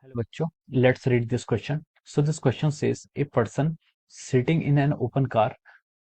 Hello, bachcho. Let's read this question. So this question says a person sitting in an open car,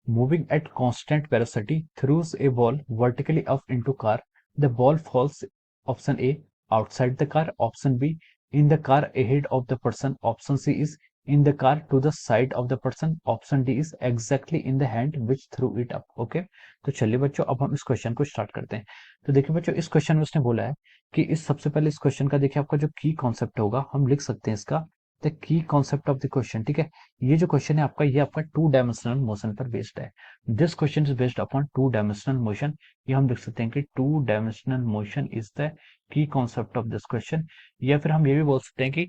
moving at constant velocity, throws a ball vertically up into car. The ball falls, option A, outside the car, option B, in the car ahead of the person, option C is in the car to the side of the person, option D is exactly in the hand which threw it up. Okay, तो चलिए बच्चों, अब हम इस question को start करते हैं। तो देखिए बच्चों, इस क्वेश्चन में उसने बोला है कि इस सबसे पहले इस क्वेश्चन का देखिए आपका जो की कॉन्सेप्ट होगा हम लिख सकते हैं इसका the key concept of the question. ठीक है, ये जो क्वेश्चन है आपका, ये आपका टू डायमेंशनल मोशन पर बेस्ड है। This question is based upon two dimensional motion. ये हम लिख सकते हैं कि to dimensional motion is the key concept of this question. या फिर हम ये भी बोल सकते हैं कि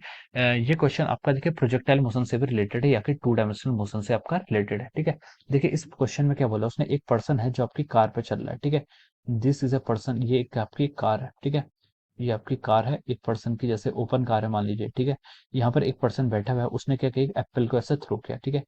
ये क्वेश्चन आपका देखिए प्रोजेक्टाइल मोशन से भी रिलेटेड है या फिर टू डायमेंशनल मोशन से आपका रिलेटेड है। ठीक है, देखिए इस क्वेश्चन में क्या बोला उसने, एक पर्सन है जो आपकी कार पे चल रहा है। ठीक है, दिस इज अ पर्सन, ये एक आपकी कार है। ठीक है, ये आपकी कार है, एक पर्सन की, जैसे ओपन कार है मान लीजिए। ठीक है, यहाँ पर एक पर्सन बैठा हुआ है, उसने क्या किया, एप्पल को ऐसे थ्रो किया। ठीक है,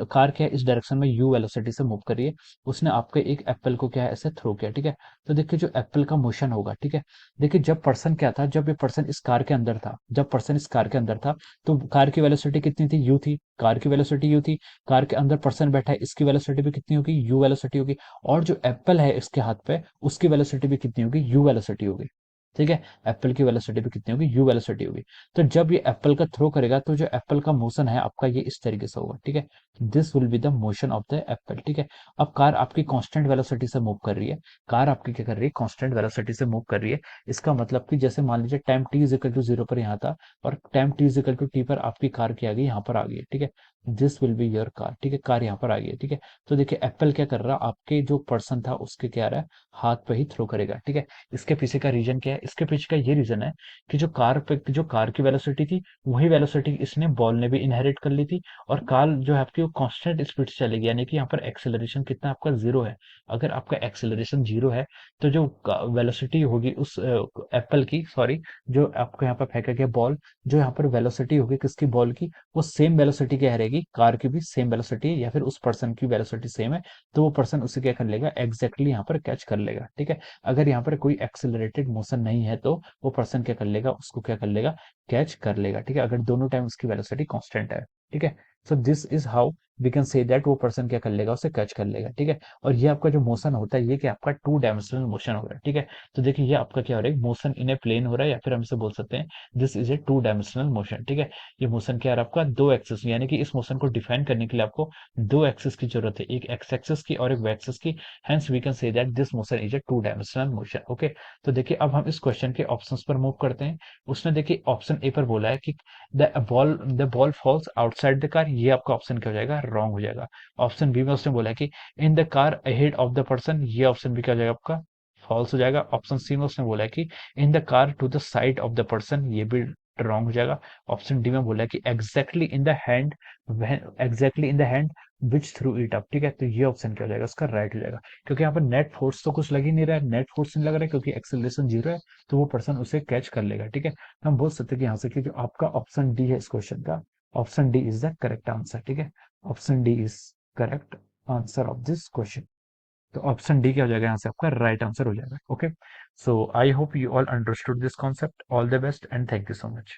कार क्या है, इस डायरेक्शन में यू वेलोसिटी से मूव कर रही है, उसने आपके एक एप्पल को क्या है ऐसे थ्रो किया। ठीक है, तो देखिए जो एप्पल का मोशन होगा, ठीक है, देखिए जब पर्सन क्या था, जब ये पर्सन इस कार के अंदर था, जब पर्सन इस कार के अंदर था, तो कार की वेलोसिटी कितनी थी, यू थी, कार की वेलोसिटी यू थी। कार के अंदर पर्सन बैठा है, इसकी वेलोसिटी भी कितनी होगी, यू वेलोसिटी होगी। और जो एप्पल है इसके हाथ पे, उसकी वेलोसिटी भी कितनी होगी, यू वेलोसिटी होगी। ठीक है, एप्पल की वेलोसिटी भी कितनी होगी, यू वेलोसिटी होगी। तो जब ये एप्पल का थ्रो करेगा तो जो एप्पल का मोशन है आपका, ये इस तरीके से होगा। ठीक है, this will be the motion of the Apple. ठीक है, अब कार आपकी कांस्टेंट वेलोसिटी से मूव कर रही है, कार आपकी क्या कर रही है, कांस्टेंट वेलोसिटी से मूव कर रही है। इसका मतलब कि जैसे मान लीजिए time T is equal to zero पर यहाँ था, और time T is equal to T पर आपकी कार की आ गई, यहाँ पर आ गई है। ठीक है, this will be your car. ठीक है, कार यहाँ पर आ गई है। ठीक है, तो देखिए एप्पल क्या कर रहा है, आपके जो पर्सन था उसके क्या रहा है, हाथ पे ही थ्रो करेगा। ठीक है, इसके पीछे का रीजन क्या है, इसके पीछे का ये रीजन है कि जो कार की वेलोसिटी थी, वही वेलोसिटी इसने बॉल ने भी इनहेरिट कर ली थी। और कार जो है आपकी वो कांस्टेंट स्पीड से चलेगी, यानी कि यहाँ पर एक्सेलरेशन कितना आपका जीरो है। अगर आपका एक्सेलरेशन जीरो है, तो जो वेलोसिटी होगी उस एप्पल की, सॉरी, जो आपको यहाँ पर फेंका गया बॉल, जो यहाँ पर वेलोसिटी होगी किसकी, बॉल की, वो सेम वेलोसिटी क्या रहेगी, कार की भी सेम वेलोसिटी, या फिर उस पर्सन की वेलोसिटी सेम है, तो वो पर्सन उसे क्या कर लेगा, एग्जैक्टली यहाँ पर कैच कर लेगा। ठीक है, अगर यहाँ पर कोई एक्सेलरेटेड मोशन नहीं है तो वो पर्सन क्या कर लेगा, उसको क्या कर लेगा, कैच कर लेगा। ठीक है, अगर दोनों टाइम उसकी वेलोसिटी कांस्टेंट है। ठीक है, so this is how we can say that वो पर्सन क्या कर लेगा, उसे कैच कर लेगा। ठीक है, और ये आपका जो मोशन होता है, ये क्या आपका टू डायमेंशनल मोशन हो रहा है। ठीक है, तो देखिए ये आपका क्या हो रहा है, मोशन इन ए प्लेन हो रहा है, या फिर हम इसे बोल सकते हैं this is a to dimensional motion. ठीक है, ये मोशन क्या है आपका, दो एक्सिस, यानी कि इस मोशन को डिफाइन करने के लिए आपको दो एक्सिस की जरूरत है, एक एक्स एक्सिस की और एक वाई एक्सिस की। Hence we can say that this motion is a two dimensional motion. Okay, तो देखिए अब हम इस क्वेश्चन के ऑप्शंस पर मूव करते हैं। उसने देखिए ऑप्शन ए पर बोला है कि the ball falls outside the car, ये आपका ऑप्शन क्या हो जाएगा, रॉन्ग हो जाएगा। ऑप्शन बी में उसने बोला है कि in the car ahead of the person, ये ऑप्शन भी क्या हो जाएगा आपका, फॉल्स हो जाएगा। ऑप्शन सी में उसने बोला है कि in the car to the side of the person, ये भी रॉन्ग हो जाएगा। ऑप्शन डी में बोला है कि exactly in the hand, exactly in the hand which through it up. ठीक है, तो ये ऑप्शन क्या हो जाएगा, उसका राइट हो जाएगा। क्योंकि यहाँ पर नेट फोर्स तो कुछ लग ही नहीं रहा है, नेट फोर्स नहीं लग रहा है, क्योंकि एक्सेलरेशन जीरो है, तो वो पर्सन उसे कैच कर लेगा। ठीक है, तो हम बोल सकते हैं कि यहाँ से कि जो आपका ऑप्शन डी है इस क्वेश्चन का, option D is the correct answer. ठीक है, option D is correct answer of this question. तो ऑप्शन डी क्या हो जाएगा, यहाँ से आपका राइट आंसर हो जाएगा। Okay, so I hope you all understood this concept. All the best and thank you so much.